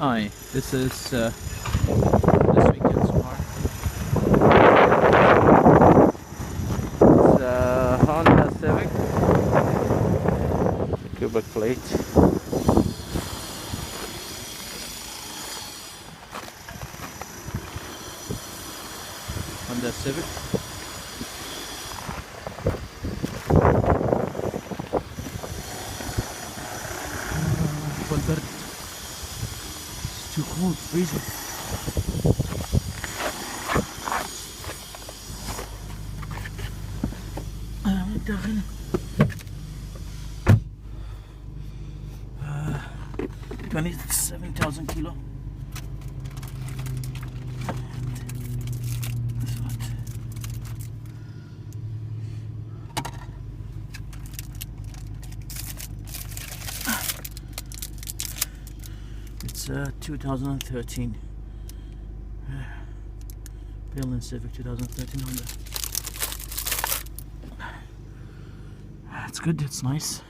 Hi, this is this weekend's car. It's a Honda Civic, cubic plate. Honda Civic. والبرد. It's too cold, freezing. أنا من الداخل 27,000 kilo. It's 2013 Berlin Civic 2013 Honda. It's good, it's nice.